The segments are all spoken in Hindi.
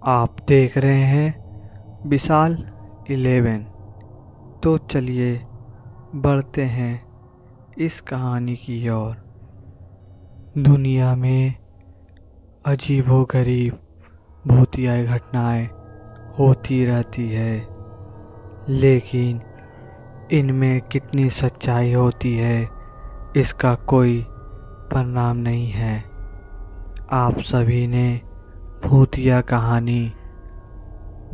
आप देख रहे हैं विशाल 11। तो चलिए बढ़ते हैं इस कहानी की ओर। दुनिया में अजीबोगरीब भूतिया घटनाएं होती रहती है, लेकिन इनमें कितनी सच्चाई होती है इसका कोई परिणाम नहीं है। आप सभी ने भूतिया कहानी,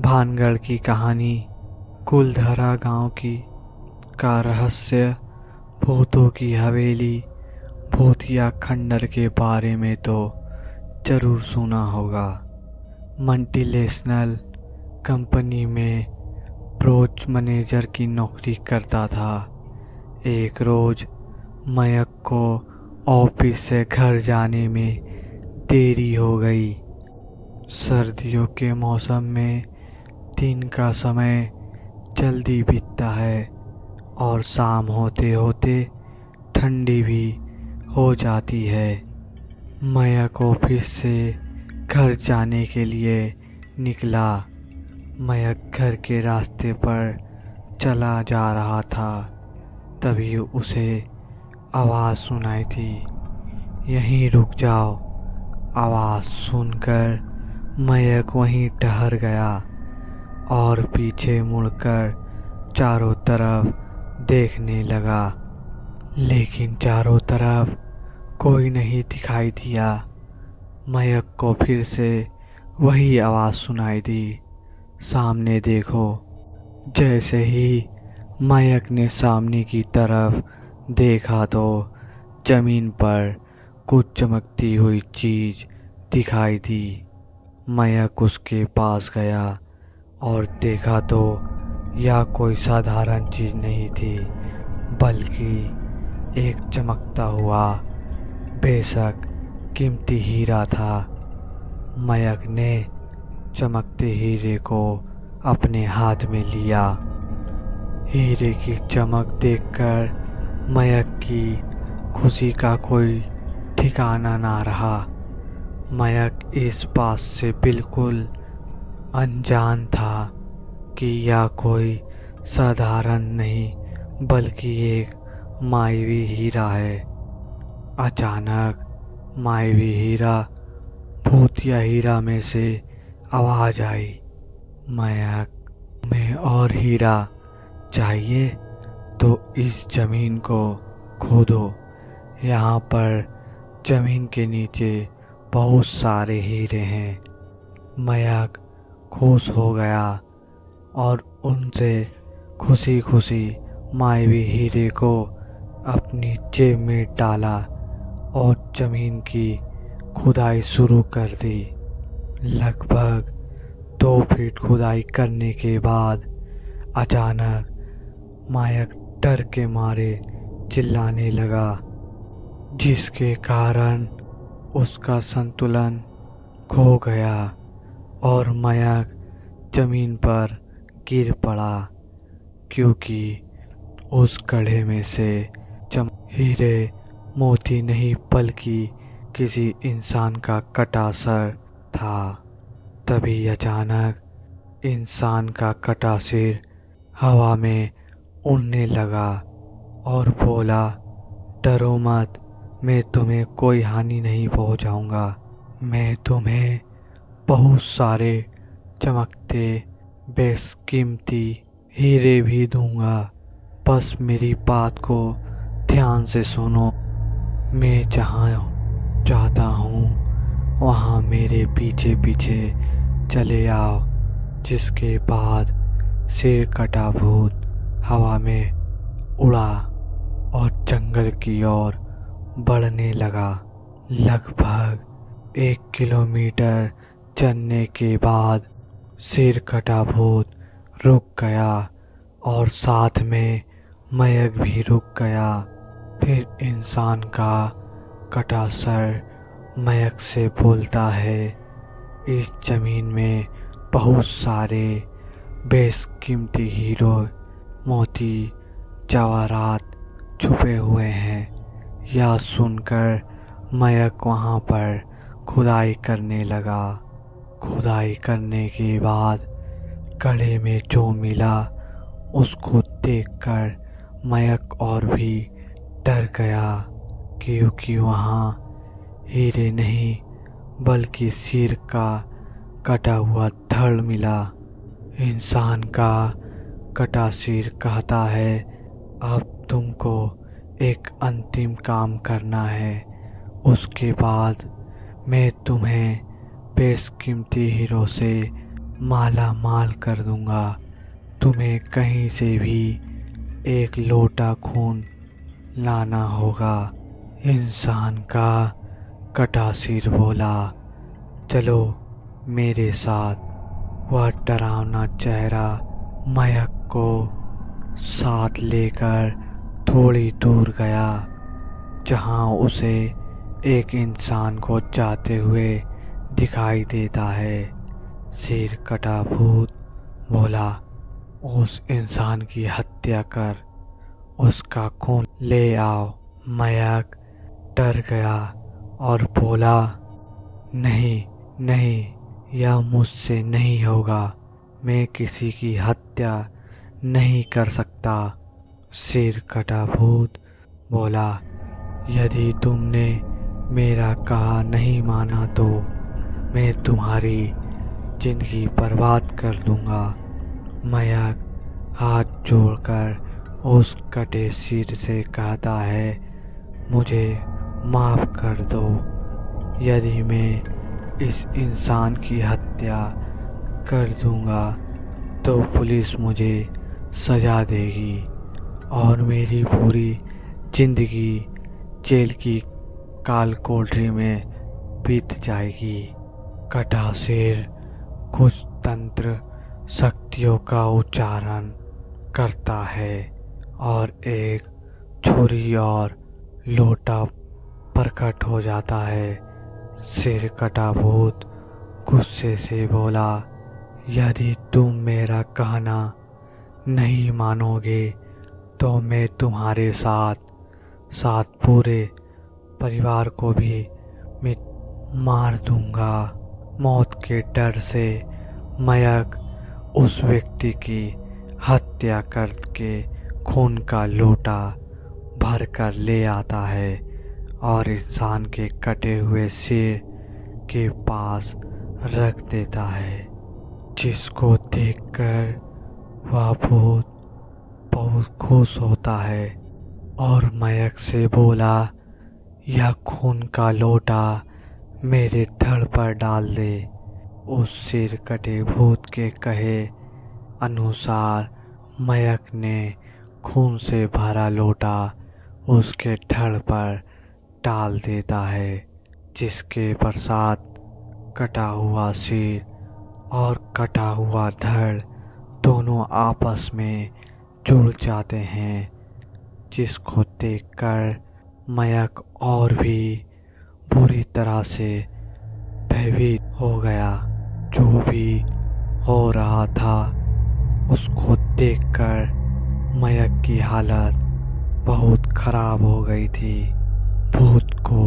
भानगढ़ की कहानी, कुलधरा गांव की का रहस्य, भूतों की हवेली, भूतिया खंडर के बारे में तो जरूर सुना होगा। मल्टीनेशनल कंपनी में प्रोजेक्ट मैनेजर की नौकरी करता था। एक रोज मयक को ऑफिस से घर जाने में देरी हो गई। सर्दियों के मौसम में दिन का समय जल्दी बीतता है और शाम होते होते ठंडी भी हो जाती है। मयक ऑफिस से घर जाने के लिए निकला। मयक घर के रास्ते पर चला जा रहा था, तभी उसे आवाज़ सुनाई थी, यहीं रुक जाओ। आवाज़ सुनकर मयक वहीं ठहर गया और पीछे मुड़कर चारों तरफ देखने लगा, लेकिन चारों तरफ कोई नहीं दिखाई दिया। मयक को फिर से वही आवाज़ सुनाई दी, सामने देखो। जैसे ही मयक ने सामने की तरफ देखा तो जमीन पर कुछ चमकती हुई चीज दिखाई दी। मयक उसके पास गया और देखा तो यह कोई साधारण चीज नहीं थी, बल्कि एक चमकता हुआ बेशक कीमती हीरा था। मयक ने चमकते हीरे को अपने हाथ में लिया। हीरे की चमक देखकर मयक की खुशी का कोई ठिकाना ना रहा। मयक इस बात से बिल्कुल अनजान था कि यह कोई साधारण नहीं बल्कि एक मायावी हीरा है। अचानक मायावी हीरा भूतिया हीरा में से आवाज आई, मयक में और हीरा चाहिए तो इस जमीन को खोदो। यहाँ पर जमीन के नीचे बहुत सारे हीरे हैं। मयक खुश हो गया और उनसे खुशी खुशी मायावी हीरे को अपनी जेब में डाला और जमीन की खुदाई शुरू कर दी। लगभग 2 फीट खुदाई करने के बाद अचानक मयक डर के मारे चिल्लाने लगा, जिसके कारण उसका संतुलन खो गया और मयक जमीन पर गिर पड़ा, क्योंकि उस गड्ढे में से हीरे मोती नहीं बल्कि किसी इंसान का कटा सर था। तभी अचानक इंसान का कटा सिर हवा में उड़ने लगा और बोला, डरो मत, मैं तुम्हें कोई हानि नहीं पहुंचाऊंगा। मैं तुम्हें बहुत सारे चमकते बेशकीमती हीरे भी दूंगा। बस मेरी बात को ध्यान से सुनो। मैं जहाँ जाता हूँ वहाँ मेरे पीछे पीछे चले आओ। जिसके बाद सिर कटा भूत हवा में उड़ा और जंगल की ओर बढ़ने लगा। लगभग 1 किलोमीटर चलने के बाद सिर कटा भूत रुक गया और साथ में मयक भी रुक गया। फिर इंसान का कटा सर मयक से बोलता है, इस जमीन में बहुत सारे बेशकीमती हीरो, मोती, जवाहरात छुपे हुए हैं। यह सुनकर मयक वहाँ पर खुदाई करने लगा। खुदाई करने के बाद गड्ढे में जो मिला उसको देखकर मयक और भी डर गया, क्योंकि वहाँ हीरे नहीं बल्कि सिर का कटा हुआ धड़ मिला। इंसान का कटा सिर कहता है, अब तुमको एक अंतिम काम करना है, उसके बाद मैं तुम्हें बेशकीमती हीरो से माला माल कर दूंगा। तुम्हें कहीं से भी एक लोटा खून लाना होगा। इंसान का कटा सिर बोला, चलो मेरे साथ। वह डरावना चेहरा मयक को साथ लेकर थोड़ी दूर गया, जहां उसे एक इंसान को जाते हुए दिखाई देता है। सिर कटा भूत बोला, उस इंसान की हत्या कर, उसका खून ले आओ। मयक डर गया और बोला, नहीं नहीं, यह मुझसे नहीं होगा, मैं किसी की हत्या नहीं कर सकता। सिर कटा भूत बोला, यदि तुमने मेरा कहा नहीं माना तो मैं तुम्हारी जिंदगी बर्बाद कर दूंगा। मयक हाथ जोड़कर उस कटे सिर से कहता है, मुझे माफ कर दो। यदि मैं इस इंसान की हत्या कर दूंगा तो पुलिस मुझे सजा देगी और मेरी पूरी जिंदगी जेल की काल कोठरी में बीत जाएगी। कटा सिर कुछ तंत्र शक्तियों का उच्चारण करता है और एक छुरी और लोटा प्रकट हो जाता है। सिर कटा भूत गुस्से से बोला, यदि तुम मेरा कहना नहीं मानोगे तो मैं तुम्हारे साथ साथ पूरे परिवार को भी मार दूंगा। मौत के डर से मयक उस व्यक्ति की हत्या करके खून का लोटा भर कर ले आता है और इंसान के कटे हुए सिर के पास रख देता है, जिसको देखकर वह भूत बहुत खुश होता है और मयक से बोला, यह खून का लोटा मेरे धड़ पर डाल दे। उस सिर कटे भूत के कहे अनुसार मयक ने खून से भरा लोटा उसके धड़ पर डाल देता है, जिसके पश्चात कटा हुआ सिर और कटा हुआ धड़ दोनों आपस में जुड़ जाते हैं, जिसको देखकर मयक और भी बुरी तरह से भयभीत हो गया। जो भी हो रहा था उसको देखकर मयक की हालत बहुत खराब हो गई थी। भूत को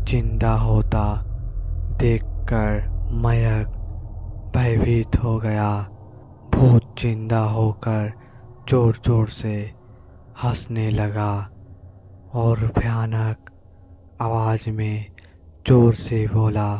जिंदा होता देखकर मयक भयभीत हो गया। भूत जिंदा होकर जोर जोर से हंसने लगा और भयानक आवाज में जोर से बोला,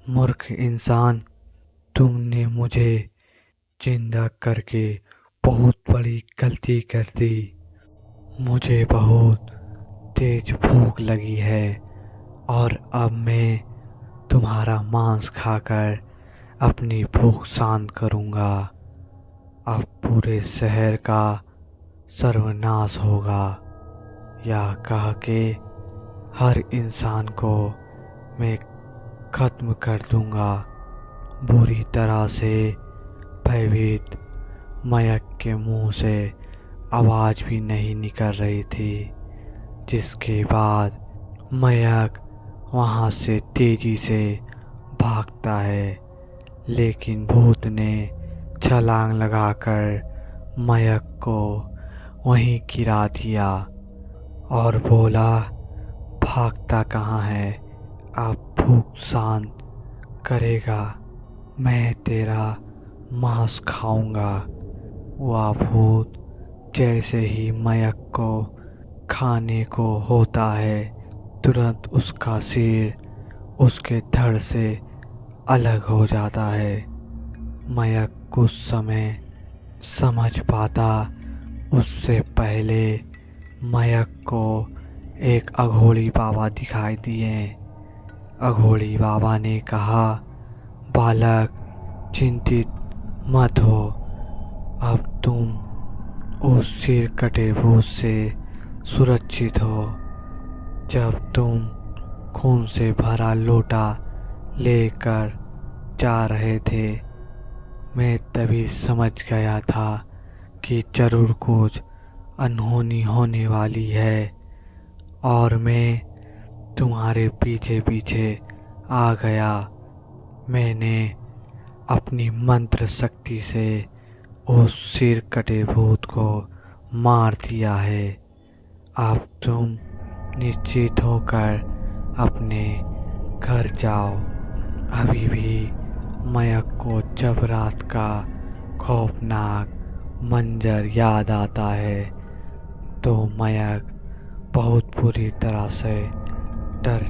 मूर्ख इंसान, तुमने मुझे जिंदा करके बहुत बड़ी गलती कर दी। मुझे बहुत तेज भूख लगी है और अब मैं तुम्हारा मांस खाकर अपनी भूख शांत करूंगा। अब पूरे शहर का सर्वनाश होगा। यह कह के हर इंसान को मैं खत्म कर दूंगा। बुरी तरह से भयभीत मयक के मुंह से आवाज भी नहीं निकल रही थी, जिसके बाद मयक वहां से तेजी से भागता है, लेकिन भूत ने छलांग लगाकर मयक को वहीं गिरा दिया और बोला, भागता कहाँ है, अब भूख शांत करेगा। मैं तेरा मांस खाऊंगा। वह भूत जैसे ही मयक को खाने को होता है, तुरंत उसका सिर उसके धड़ से अलग हो जाता है। मयक कुछ समय समझ पाता, उससे पहले मयक को एक अघोरी बाबा दिखाई दिए। अघोरी बाबा ने कहा, बालक चिंतित मत हो, अब तुम उस सिर कटे भूत से सुरक्षित हो। जब तुम खून से भरा लोटा लेकर जा रहे थे, मैं तभी समझ गया था कि जरूर कुछ अनहोनी होने वाली है, और मैं तुम्हारे पीछे पीछे आ गया। मैंने अपनी मंत्र शक्ति से उस सिर कटे भूत को मार दिया है। अब तुम निश्चित होकर अपने घर जाओ। अभी भी मयक को जब रात का खौफनाक मंजर याद आता है तो मयक बहुत बुरी तरह से डर